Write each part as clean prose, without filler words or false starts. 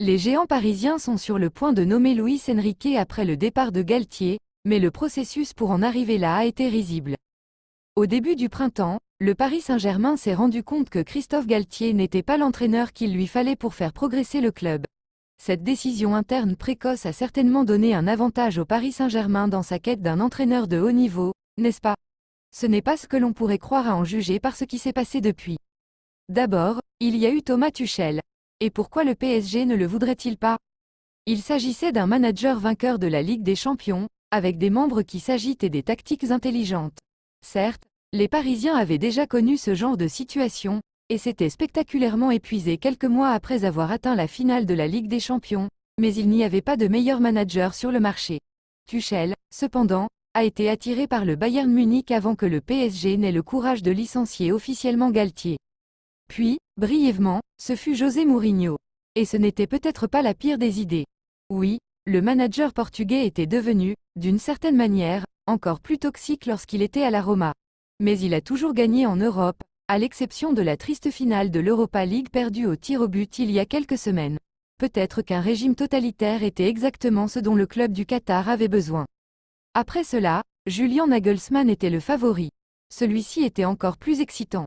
Les géants parisiens sont sur le point de nommer Luis Enrique après le départ de Galtier, mais le processus pour en arriver là a été risible. Au début du printemps, le Paris Saint-Germain s'est rendu compte que Christophe Galtier n'était pas l'entraîneur qu'il lui fallait pour faire progresser le club. Cette décision interne précoce a certainement donné un avantage au Paris Saint-Germain dans sa quête d'un entraîneur de haut niveau, n'est-ce pas? Ce n'est pas ce que l'on pourrait croire à en juger par ce qui s'est passé depuis. D'abord, il y a eu Thomas Tuchel. Et pourquoi le PSG ne le voudrait-il pas? Il s'agissait d'un manager vainqueur de la Ligue des Champions, avec des membres qui s'agitent et des tactiques intelligentes. Certes, les Parisiens avaient déjà connu ce genre de situation, et s'étaient spectaculairement épuisés quelques mois après avoir atteint la finale de la Ligue des Champions, mais il n'y avait pas de meilleur manager sur le marché. Tuchel, cependant, a été attiré par le Bayern Munich avant que le PSG n'ait le courage de licencier officiellement Galtier. Puis, brièvement, ce fut José Mourinho. Et ce n'était peut-être pas la pire des idées. Oui, le manager portugais était devenu, d'une certaine manière, encore plus toxique lorsqu'il était à la Roma. Mais il a toujours gagné en Europe, à l'exception de la triste finale de l'Europa League perdue au tir au but il y a quelques semaines. Peut-être qu'un régime totalitaire était exactement ce dont le club du Qatar avait besoin. Après cela, Julian Nagelsmann était le favori. Celui-ci était encore plus excitant.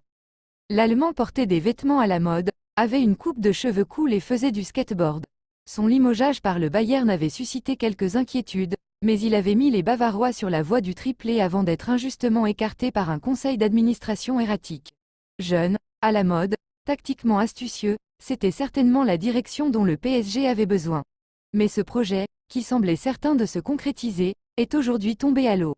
L'Allemand portait des vêtements à la mode, avait une coupe de cheveux cool et faisait du skateboard. Son limogeage par le Bayern avait suscité quelques inquiétudes, mais il avait mis les Bavarois sur la voie du triplé avant d'être injustement écarté par un conseil d'administration erratique. Jeune, à la mode, tactiquement astucieux, c'était certainement la direction dont le PSG avait besoin. Mais ce projet, qui semblait certain de se concrétiser, est aujourd'hui tombé à l'eau.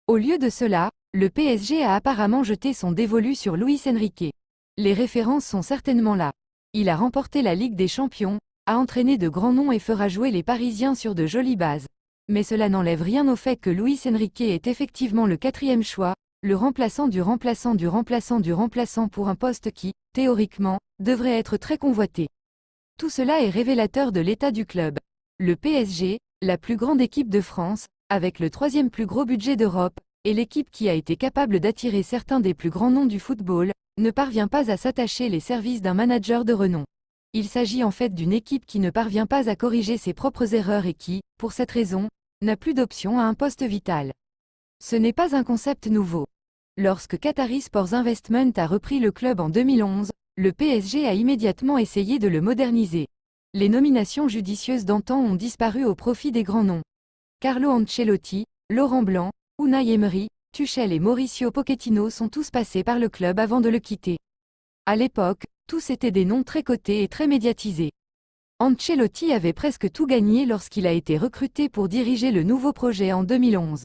Au lieu de cela, le PSG a apparemment jeté son dévolu sur Luis Enrique. Les références sont certainement là. Il a remporté la Ligue des Champions, a entraîné de grands noms et fera jouer les Parisiens sur de jolies bases. Mais cela n'enlève rien au fait que Luis Enrique est effectivement le quatrième choix, le remplaçant du remplaçant du remplaçant du remplaçant pour un poste qui, théoriquement, devrait être très convoité. Tout cela est révélateur de l'état du club. Le PSG, la plus grande équipe de France, avec le troisième plus gros budget d'Europe, et l'équipe qui a été capable d'attirer certains des plus grands noms du football, ne parvient pas à s'attacher les services d'un manager de renom. Il s'agit en fait d'une équipe qui ne parvient pas à corriger ses propres erreurs et qui, pour cette raison, n'a plus d'option à un poste vital. Ce n'est pas un concept nouveau. Lorsque Qatari Sports Investment a repris le club en 2011, le PSG a immédiatement essayé de le moderniser. Les nominations judicieuses d'antan ont disparu au profit des grands noms. Carlo Ancelotti, Laurent Blanc, Unai Emery, Tuchel et Mauricio Pochettino sont tous passés par le club avant de le quitter. À l'époque, tous étaient des noms très cotés et très médiatisés. Ancelotti avait presque tout gagné lorsqu'il a été recruté pour diriger le nouveau projet en 2011.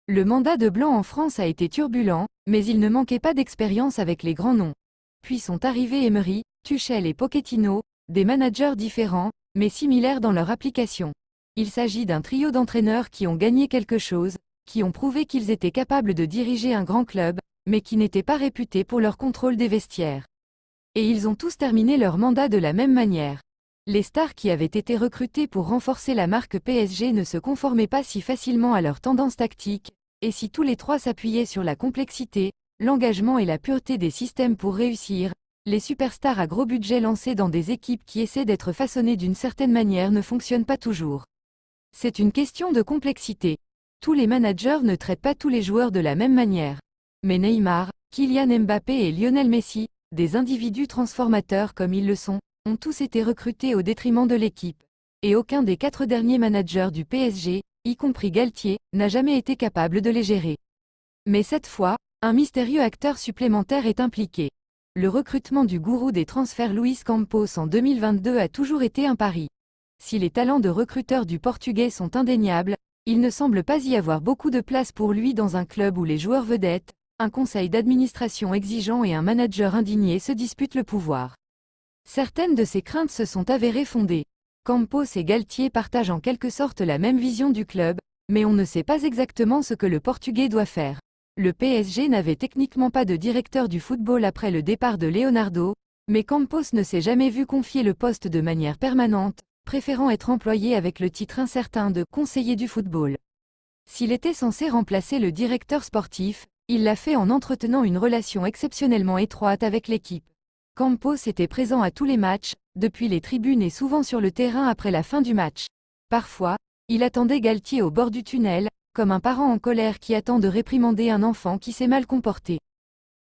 Le mandat de Blanc en France a été turbulent, mais il ne manquait pas d'expérience avec les grands noms. Puis sont arrivés Emery, Tuchel et Pochettino, des managers différents, mais similaires dans leur application. Il s'agit d'un trio d'entraîneurs qui ont gagné quelque chose, qui ont prouvé qu'ils étaient capables de diriger un grand club, mais qui n'étaient pas réputés pour leur contrôle des vestiaires. Et ils ont tous terminé leur mandat de la même manière. Les stars qui avaient été recrutées pour renforcer la marque PSG ne se conformaient pas si facilement à leurs tendances tactiques, et si tous les trois s'appuyaient sur la complexité, l'engagement et la pureté des systèmes pour réussir, les superstars à gros budget lancés dans des équipes qui essaient d'être façonnées d'une certaine manière ne fonctionnent pas toujours. C'est une question de complexité. Tous les managers ne traitent pas tous les joueurs de la même manière. Mais Neymar, Kylian Mbappé et Lionel Messi, des individus transformateurs comme ils le sont, ont tous été recrutés au détriment de l'équipe. Et aucun des 4 derniers managers du PSG, y compris Galtier, n'a jamais été capable de les gérer. Mais cette fois, un mystérieux acteur supplémentaire est impliqué. Le recrutement du gourou des transferts Luis Campos en 2022 a toujours été un pari. Si les talents de recruteur du Portugais sont indéniables, il ne semble pas y avoir beaucoup de place pour lui dans un club où les joueurs vedettes, un conseil d'administration exigeant et un manager indigné se disputent le pouvoir. Certaines de ces craintes se sont avérées fondées. Campos et Galtier partagent en quelque sorte la même vision du club, mais on ne sait pas exactement ce que le Portugais doit faire. Le PSG n'avait techniquement pas de directeur du football après le départ de Leonardo, mais Campos ne s'est jamais vu confier le poste de manière permanente, préférant être employé avec le titre incertain de conseiller du football. S'il était censé remplacer le directeur sportif, il l'a fait en entretenant une relation exceptionnellement étroite avec l'équipe. Campos était présent à tous les matchs, depuis les tribunes et souvent sur le terrain après la fin du match. Parfois, il attendait Galtier au bord du tunnel, comme un parent en colère qui attend de réprimander un enfant qui s'est mal comporté.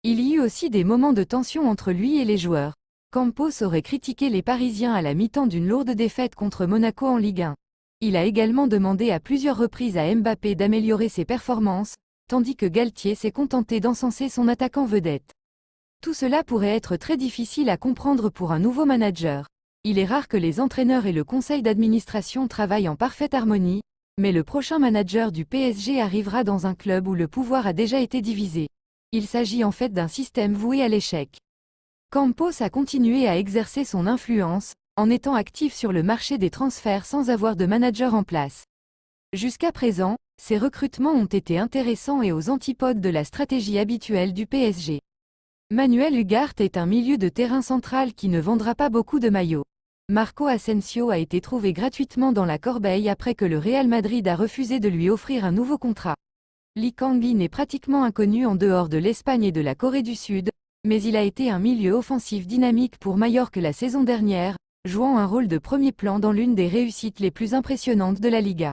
Il y eut aussi des moments de tension entre lui et les joueurs. Campos aurait critiqué les Parisiens à la mi-temps d'une lourde défaite contre Monaco en Ligue 1. Il a également demandé à plusieurs reprises à Mbappé d'améliorer ses performances, tandis que Galtier s'est contenté d'encenser son attaquant vedette. Tout cela pourrait être très difficile à comprendre pour un nouveau manager. Il est rare que les entraîneurs et le conseil d'administration travaillent en parfaite harmonie, mais le prochain manager du PSG arrivera dans un club où le pouvoir a déjà été divisé. Il s'agit en fait d'un système voué à l'échec. Campos a continué à exercer son influence, en étant actif sur le marché des transferts sans avoir de manager en place. Jusqu'à présent, ces recrutements ont été intéressants et aux antipodes de la stratégie habituelle du PSG. Manuel Ugarte est un milieu de terrain central qui ne vendra pas beaucoup de maillots. Marco Asensio a été trouvé gratuitement dans la corbeille après que le Real Madrid a refusé de lui offrir un nouveau contrat. Lee Kang-in est pratiquement inconnu en dehors de l'Espagne et de la Corée du Sud, mais il a été un milieu offensif dynamique pour Majorque la saison dernière, jouant un rôle de premier plan dans l'une des réussites les plus impressionnantes de la Liga.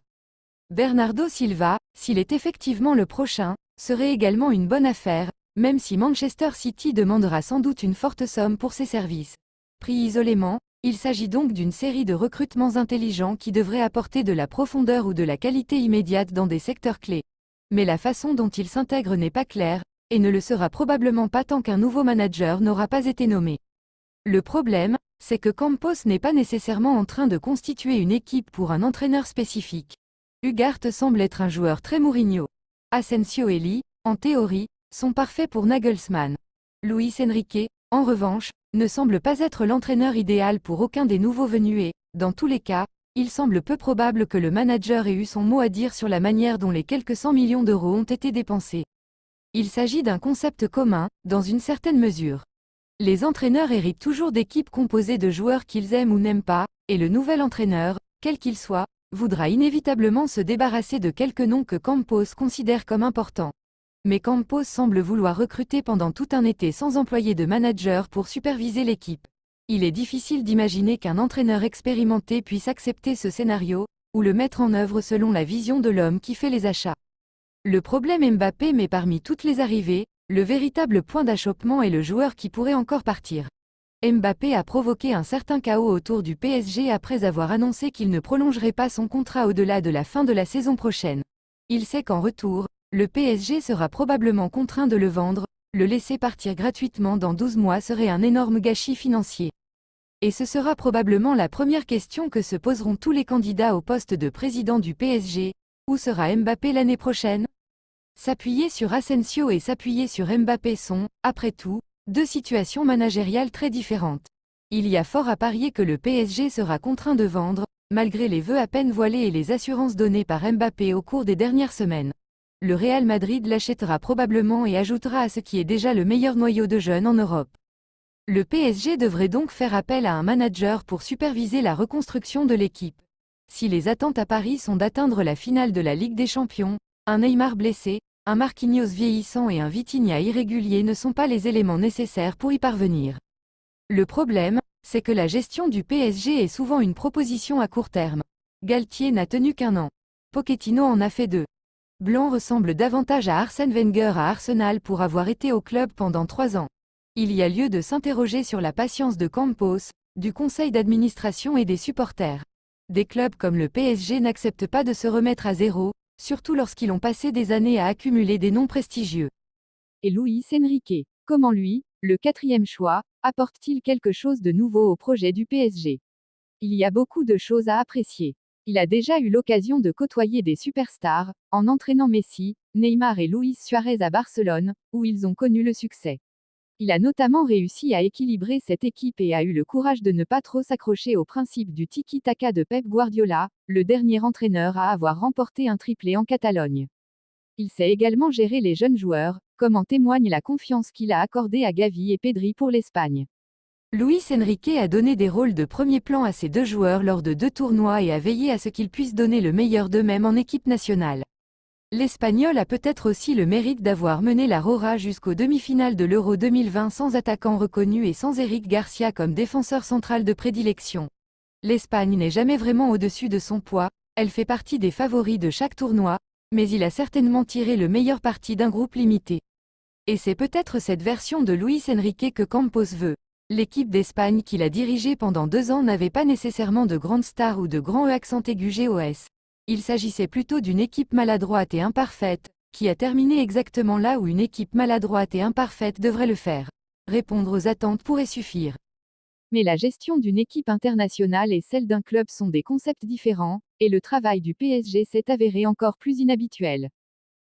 Bernardo Silva, s'il est effectivement le prochain, serait également une bonne affaire, même si Manchester City demandera sans doute une forte somme pour ses services. Pris isolément, il s'agit donc d'une série de recrutements intelligents qui devraient apporter de la profondeur ou de la qualité immédiate dans des secteurs clés. Mais la façon dont ils s'intègrent n'est pas claire, et ne le sera probablement pas tant qu'un nouveau manager n'aura pas été nommé. Le problème, c'est que Campos n'est pas nécessairement en train de constituer une équipe pour un entraîneur spécifique. Ugarte semble être un joueur très Mourinho. Asensio et Lee, en théorie, sont parfaits pour Nagelsmann. Luis Enrique, en revanche, ne semble pas être l'entraîneur idéal pour aucun des nouveaux venus et, dans tous les cas, il semble peu probable que le manager ait eu son mot à dire sur la manière dont les quelques 100 millions d'euros ont été dépensés. Il s'agit d'un concept commun, dans une certaine mesure. Les entraîneurs héritent toujours d'équipes composées de joueurs qu'ils aiment ou n'aiment pas, et le nouvel entraîneur, quel qu'il soit, voudra inévitablement se débarrasser de quelques noms que Campos considère comme importants. Mais Campos semble vouloir recruter pendant tout un été sans employer de manager pour superviser l'équipe. Il est difficile d'imaginer qu'un entraîneur expérimenté puisse accepter ce scénario, ou le mettre en œuvre selon la vision de l'homme qui fait les achats. Le problème Mbappé met parmi toutes les arrivées, le véritable point d'achoppement est le joueur qui pourrait encore partir. Mbappé a provoqué un certain chaos autour du PSG après avoir annoncé qu'il ne prolongerait pas son contrat au-delà de la fin de la saison prochaine. Il sait qu'en retour, le PSG sera probablement contraint de le vendre, le laisser partir gratuitement dans 12 mois serait un énorme gâchis financier. Et ce sera probablement la première question que se poseront tous les candidats au poste de président du PSG. Où sera Mbappé l'année prochaine ? S'appuyer sur Asensio et s'appuyer sur Mbappé sont, après tout, deux situations managériales très différentes. Il y a fort à parier que le PSG sera contraint de vendre, malgré les vœux à peine voilés et les assurances données par Mbappé au cours des dernières semaines. Le Real Madrid l'achètera probablement et ajoutera à ce qui est déjà le meilleur noyau de jeunes en Europe. Le PSG devrait donc faire appel à un manager pour superviser la reconstruction de l'équipe. Si les attentes à Paris sont d'atteindre la finale de la Ligue des Champions, un Neymar blessé, un Marquinhos vieillissant et un Vitinha irrégulier ne sont pas les éléments nécessaires pour y parvenir. Le problème, c'est que la gestion du PSG est souvent une proposition à court terme. Galtier n'a tenu qu'1 an. Pochettino en a fait 2. Blanc ressemble davantage à Arsène Wenger à Arsenal pour avoir été au club pendant 3 ans. Il y a lieu de s'interroger sur la patience de Campos, du conseil d'administration et des supporters. Des clubs comme le PSG n'acceptent pas de se remettre à zéro, surtout lorsqu'ils ont passé des années à accumuler des noms prestigieux. Et Luis Enrique, comment lui, le 4e choix, apporte-t-il quelque chose de nouveau au projet du PSG ? Il y a beaucoup de choses à apprécier. Il a déjà eu l'occasion de côtoyer des superstars, en entraînant Messi, Neymar et Luis Suarez à Barcelone, où ils ont connu le succès. Il a notamment réussi à équilibrer cette équipe et a eu le courage de ne pas trop s'accrocher au principe du tiki-taka de Pep Guardiola, le dernier entraîneur à avoir remporté un triplé en Catalogne. Il sait également gérer les jeunes joueurs, comme en témoigne la confiance qu'il a accordée à Gavi et Pedri pour l'Espagne. Luis Enrique a donné des rôles de premier plan à ces 2 joueurs lors de 2 tournois et a veillé à ce qu'ils puissent donner le meilleur d'eux-mêmes en équipe nationale. l'Espagnol a peut-être aussi le mérite d'avoir mené la Rora jusqu'aux demi-finales de l'Euro 2020 sans attaquant reconnu et sans Eric Garcia comme défenseur central de prédilection. L'Espagne n'est jamais vraiment au-dessus de son poids, elle fait partie des favoris de chaque tournoi, mais il a certainement tiré le meilleur parti d'un groupe limité. Et c'est peut-être cette version de Luis Enrique que Campos veut. L'équipe d'Espagne qu'il a dirigée pendant 2 ans n'avait pas nécessairement de grandes stars ou de grands accent aigu GOS. Il s'agissait plutôt d'une équipe maladroite et imparfaite, qui a terminé exactement là où une équipe maladroite et imparfaite devrait le faire. Répondre aux attentes pourrait suffire. Mais la gestion d'une équipe internationale et celle d'un club sont des concepts différents, et le travail du PSG s'est avéré encore plus inhabituel.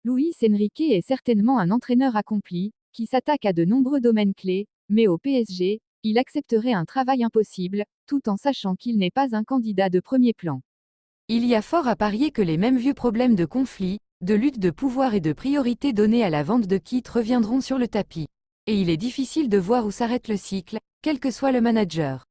Luis Enrique est certainement un entraîneur accompli, qui s'attaque à de nombreux domaines clés, mais au PSG, il accepterait un travail impossible, tout en sachant qu'il n'est pas un candidat de premier plan. Il y a fort à parier que les mêmes vieux problèmes de conflit, de lutte de pouvoir et de priorité donnée à la vente de kits reviendront sur le tapis. Et il est difficile de voir où s'arrête le cycle, quel que soit le manager.